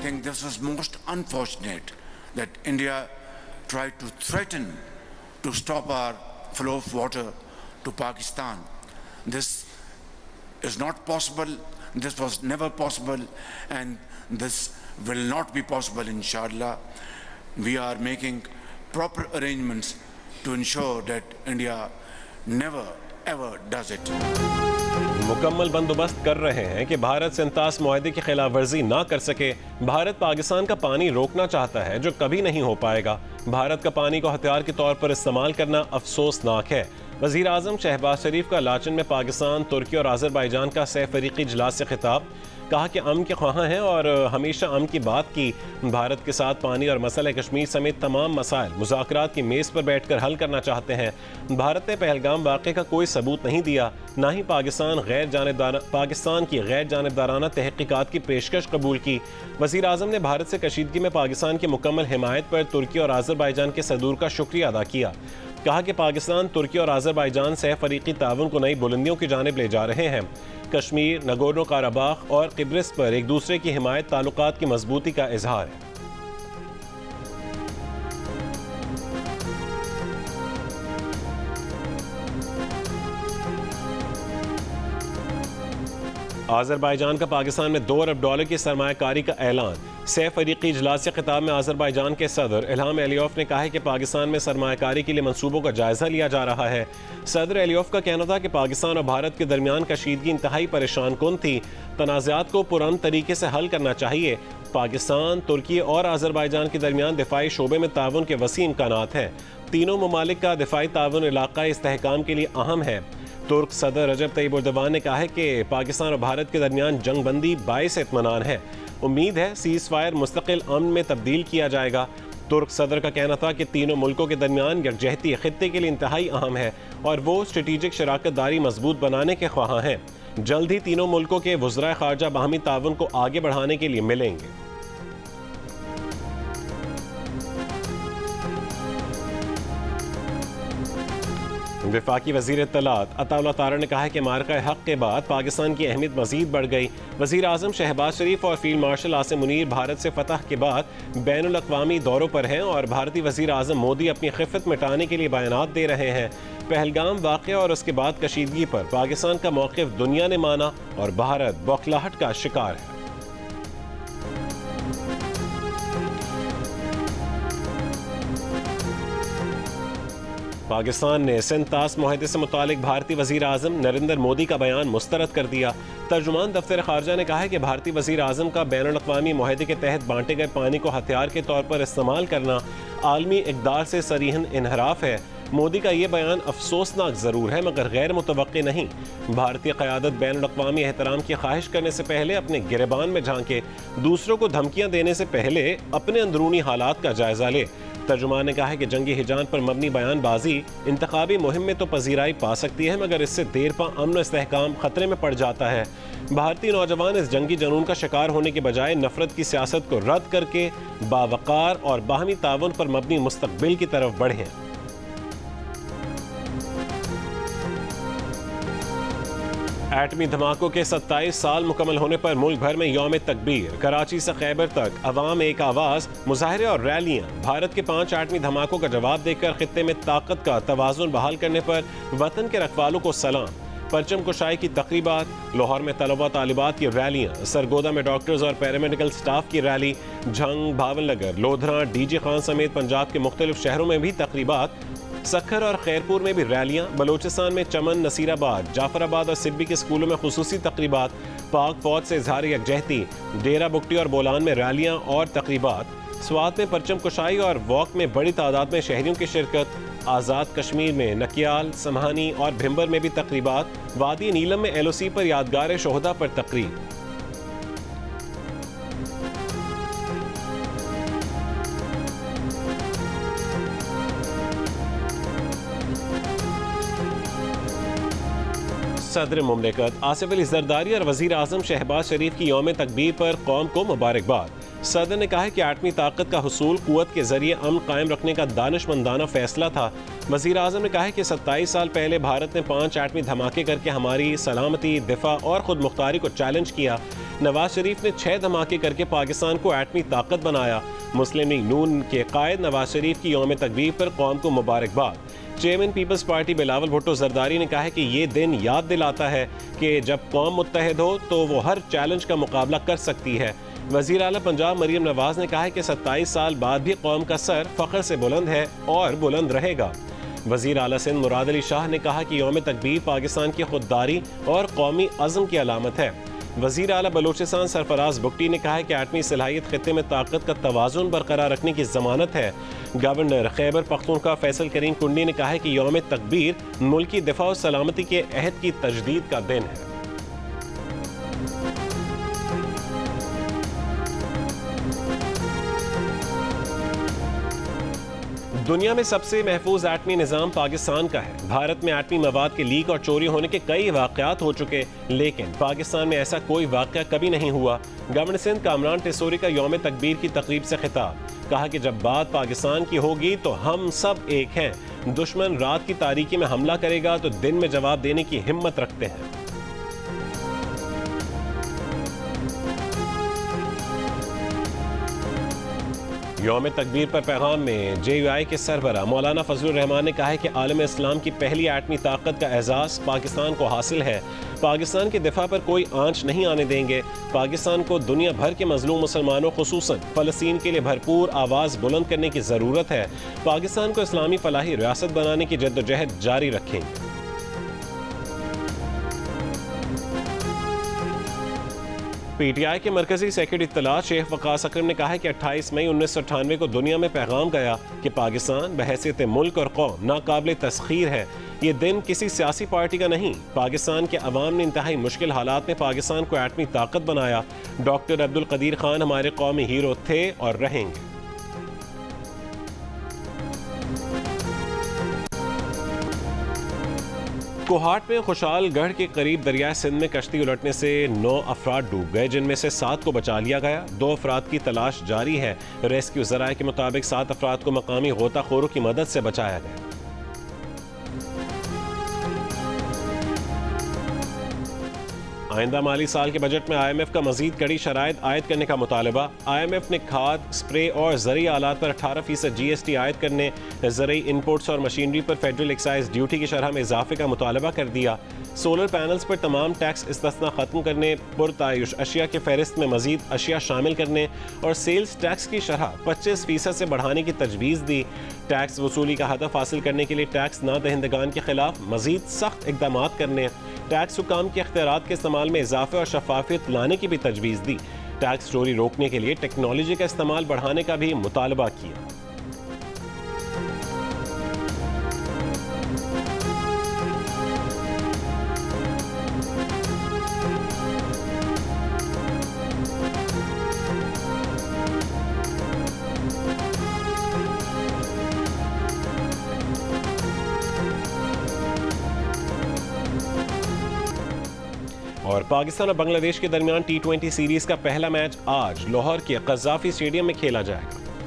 think this was most unfortunate that India tried to threaten to stop our flow of water to Pakistan. This is not possible, this was never possible, and this will not be possible, inshallah. We are making proper arrangements to ensure that India never ever does it. मुकम्मल बंदोबस्त कर रहे हैं कि भारत सिंतास मुआहदे की खिलाफ वर्जी ना कर सके। भारत पाकिस्तान का पानी रोकना चाहता है जो कभी नहीं हो पाएगा। भारत का पानी को हथियार के तौर पर इस्तेमाल करना अफसोसनाक है। वज़ीर आज़म शहबाज शरीफ का लाचन में पाकिस्तान, तुर्की और आज़रबाईजान का सह फ़रीक़ी इजलास से खिताब। कहा कि अमन के ख्वाह हैं और हमेशा अमन की बात की। भारत के साथ पानी और मसला कश्मीर समेत तमाम मसाइल मुज़ाकरात की मेज़ पर बैठकर हल करना चाहते हैं। भारत ने पहलगाम वाक़े का कोई सबूत नहीं दिया, ना ही पाकिस्तान की गैर जानिबदाराना तहक़ीक़ात की पेशकश कबूल की। वज़ीर आज़म ने भारत से कशीदगी में पाकिस्तान की मुकम्मल हिमायत पर तुर्की और आज़रबाईजान के सदूर का शुक्रिया अदा किया। कहा कि पाकिस्तान, तुर्की और आज़रबाईजान सह फ़रीक़ी ताउन को नई बुलंदियों की जानिब ले जा रहे हैं। कश्मीर, नगोर्नो काराबाख और किब्रिस पर एक दूसरे की हिमायत ताल्लुकात की मजबूती का इजहार है। आज़रबाईजान का पाकिस्तान में $2 अरब की सरमायाकारी का ऐलान। सह फ़रीक़ी इजलास से खिताब में आज़रबाईजान के सदर इल्हाम एलियोफ ने कहा है कि पाकिस्तान में सरमायाकारी के लिए मंसूबों का जायज़ा लिया जा रहा है। सदर एलियोफ का कहना था कि पाकिस्तान और भारत के दरमियान कशीदगी इंतहाई परेशान कुन थी। तनाज़ात को पुरअमन तरीके से हल करना चाहिए। पाकिस्तान, तुर्की और आज़रबाईजान के दरमियान दिफाई शोबे में ताउन के वसी इम्कानात हैं। तीनों ममालिक का दिफाई ताउन इलाक़ाई इस्तेहकाम के लिए अहम है। तुर्क सदर रजब तय्यिब एर्दोगान ने कहा है कि पाकिस्तान और भारत के दरमियान जंगबंदी बाइस इत्मीनान है। उम्मीद है सीज़ फायर मुस्तकिल अमन में तब्दील किया जाएगा। तुर्क सदर का कहना था कि तीनों मुल्कों के दरमियान यकजहती खित्ते के लिए इंतहाई अहम है और वो स्ट्रेटेजिक शराकत दारी मजबूत बनाने के ख्वाह हैं। जल्द ही तीनों मुल्कों के वज़राए ख़ारजा बाहमी ताउन को आगे बढ़ाने के लिए मिलेंगे। वफाकी वज़ीर इत्तलात अताउल्लाह तारा ने कहा है कि मार्का हक़ के बाद पाकिस्तान की अहमियत मज़ीद बढ़ गई। वज़ीर आज़म शहबाज शरीफ और फील्ड मार्शल आसिम मुनीर भारत से फतह के बाद बैनुल अक़वामी दौरों पर हैं और भारतीय वज़ीर आज़म मोदी अपनी खिफ़त मिटाने के लिए बयानात दे रहे हैं। पहलगाम वाक़या और उसके बाद कशीदगी पर पाकिस्तान का मौक़िफ़ दुनिया ने माना और भारत बौखलाहट का शिकार है। पाकिस्तान ने सिंतास मुआहदे से मुतालिक भारतीय वज़ीर आज़म नरेंद्र मोदी का बयान मुस्तरद कर दिया। तर्जुमान दफ्तर ख़ारजा ने कहा है कि भारतीय वज़ीर आज़म का बैनुल अक़वामी मुआहदे के तहत बांटे गए पानी को हथियार के तौर पर इस्तेमाल करना आलमी इक़दार से सरीहन इनहराफ है। मोदी का ये बयान अफसोसनाक ज़रूर है मगर गैर मुतवक्की नहीं। भारतीय क़यादत बैनुल अक़वामी एहतराम की ख्वाहिश करने से पहले अपने गिरबान में झांके, दूसरों को धमकियाँ देने से पहले अपने अंदरूनी हालात का जायज़ा ले। तर्जुमान ने कहा है कि जंगी हिजान पर मबनी बयानबाजी इंतखाबी मुहिम में तो पजीराई पा सकती है मगर इससे देरपा अमन व इस्तेहकाम खतरे में पड़ जाता है। भारतीय नौजवान इस जंगी जनून का शिकार होने के बजाय नफरत की सियासत को रद्द करके बावकार और बाहमी ताउन पर मबनी मुस्तकबिल की तरफ बढ़ें। एटमी धमाकों के 27 साल मुकम्मल होने पर मुल्क भर में यौम तकबीर। कराची से खैबर तक अवाम एक आवाज़, मुजाहरे और रैलियाँ। भारत के 5 एटमी धमाकों का जवाब देकर खित्ते में ताकत का तवाज़ुन बहाल करने पर वतन के रखवालों को सलाम। परचम कुशाई की तकरीबात, लाहौर में तलबा तालिबात की रैलियाँ, सरगोदा में डॉक्टर्स और पैरामेडिकल स्टाफ की रैली, झंग, भावनगर, लोधरा, डीजी खान समेत पंजाब के मुख्तलिफ शहरों में भी तकरीबात, सखर और खैरपुर में भी रैलियाँ, बलोचिस्तान में चमन, नसीराबाद, जाफराबाद और सिब्बी के स्कूलों में खुसूसी तकरीबात, पाक फौज से इजहार यकजहती, डेरा बुगटी और बोलान में रैलियाँ और तकरीबात, स्वात में परचम कुशाई और वॉक में बड़ी तादाद में शहरियों की शिरकत, आज़ाद कश्मीर में नकियाल, समहानी और भिम्बर में भी तकरीबात, वादी नीलम में LOC पर यादगार शोहदा पर तकरीब। सदर मुमलिकत आसिफ अली जरदारी और वज़ीर आज़म शहबाज शरीफ की यौम तकबीर पर कौम को मुबारकबाद। सदर ने कहा है कि एटमी ताकत का हुसूल कुव्वत के जरिए अमन कायम रखने का दानिशमंदाना फैसला था। वज़ीर आज़म ने कहा है कि 27 साल पहले भारत ने 5 एटमी धमाके करके हमारी सलामती, दिफा और खुद मुख्तारी को चैलेंज किया। नवाज शरीफ ने 6 धमाके करके पाकिस्तान को एटमी ताकत बनाया। मुस्लिम लीग नून के कायद नवाज शरीफ की यौम तकबीर पर कौम को मुबारकबाद। चेयरमैन पीपल्स पार्टी बिलावल भुट्टो जरदारी ने कहा है कि ये दिन याद दिलाता है कि जब कौम मुत्तहिद हो तो वो हर चैलेंज का मुकाबला कर सकती है। वज़ीर आला पंजाब मरियम नवाज ने कहा है कि 27 साल बाद भी कौम का सर फख्र से बुलंद है और बुलंद रहेगा। वज़ीर आला सिंध मुराद अली शाह ने कहा कि यौम तकबीर पाकिस्तान की खुददारी और कौमी अज़म की अलामत है। वज़ीर आला बलूचिस्तान सरफराज बुगटी ने कहा है कि एटमी सलाहियत खित्ते में ताकत का तवाज़ुन बरकरार रखने की ज़मानत है। गवर्नर खैबर पख्तूनख्वा फैसल करीम कुंडी ने कहा है कि यौम तकबीर मुल्की दिफा और सलामती के अहद की तजदीद का दिन है। दुनिया में सबसे महफूज एटमी निज़ाम पाकिस्तान का है। भारत में एटमी मवाद के लीक और चोरी होने के कई वाक़यात हो चुके, लेकिन पाकिस्तान में ऐसा कोई वाक़या कभी नहीं हुआ। गवर्नर सिंध कामरान टिसोरी का यौम तकबीर की तकरीब से खिताब, कहा कि जब बात पाकिस्तान की होगी तो हम सब एक हैं। दुश्मन रात की तारीकी में हमला करेगा तो दिन में जवाब देने की हिम्मत रखते हैं। यौम तकबीर पर पैगाम में JUI के सरबराह मौलाना फजलुर रहमान ने कहा है कि आलम इस्लाम की पहली एटमी ताकत का एजाज़ पाकिस्तान को हासिल है। पाकिस्तान के दिफा पर कोई आंच नहीं आने देंगे। पाकिस्तान को दुनिया भर के मजलूम मुसलमानों खुसूसन फ़लस्तीन के लिए भरपूर आवाज़ बुलंद करने की ज़रूरत है। पाकिस्तान को इस्लामी फलाही रियासत बनाने की जद्दोजहद जारी रखेंगे। PTI के मरकजी सेक्रेटरी इत्तलात शेख वकास अकरम ने कहा है कि 28 मई 1998 को दुनिया में पैगाम गया कि पाकिस्तान बहैसियत मुल्क और कौम नाकाबिल तस्खीर है। ये दिन किसी सियासी पार्टी का नहीं, पाकिस्तान के अवाम ने इंतहाई मुश्किल हालात में पाकिस्तान को एटमी ताकत बनाया। डॉक्टर अब्दुल कदीर खान हमारे कौमी हीरो थे और रहेंगे। कोहाट में खुशालगढ़ के करीब दरिया सिंध में कश्ती उलटने से 9 अफराद डूब गए, जिनमें से 7 को बचा लिया गया। 2 अफराद की तलाश जारी है। रेस्क्यू ज़राए के मुताबिक 7 अफराद को मकामी गोताखोरों की मदद से बचाया गया। आइंदा माली साल के बजट में IMF का मजीद कड़ी शराइत आयद करने का मुतालबा। IMF ने खाद, स्प्रे और ज़रूरी आलात पर 18% GST आयद करने, ज़रूरी इनपुट्स और मशीनरी पर फेडरल एक्साइज ड्यूटी की शरह में इजाफे का मुतालबा कर दिया। सोलर पैनल्स पर तमाम टैक्स इस्तिस्ना ख़त्म करने, पुरतायुश अशिया के फहरिस्त में मजीद अशिया शामिल करने और सेल्स टैक्स की शरह 25% से बढ़ाने की तजवीज़ दी। टैक्स वसूली का हदफ हासिल करने के लिए टैक्स ना दहिंदगान के खिलाफ मजीद सख्त इकदाम करने, टैक्स हुकाम के इख्तियारात के इस्तेमाल में इजाफे और शफाफियत लाने की भी तजवीज़ दी। टैक्स चोरी रोकने के लिए टेक्नोलॉजी का इस्तेमाल बढ़ाने का भी मुतालबा किया। और पाकिस्तान और बांग्लादेश के दरमियान T20 सीरीज का पहला मैच आज लाहौर के कज़ाफी स्टेडियम में खेला जाएगा।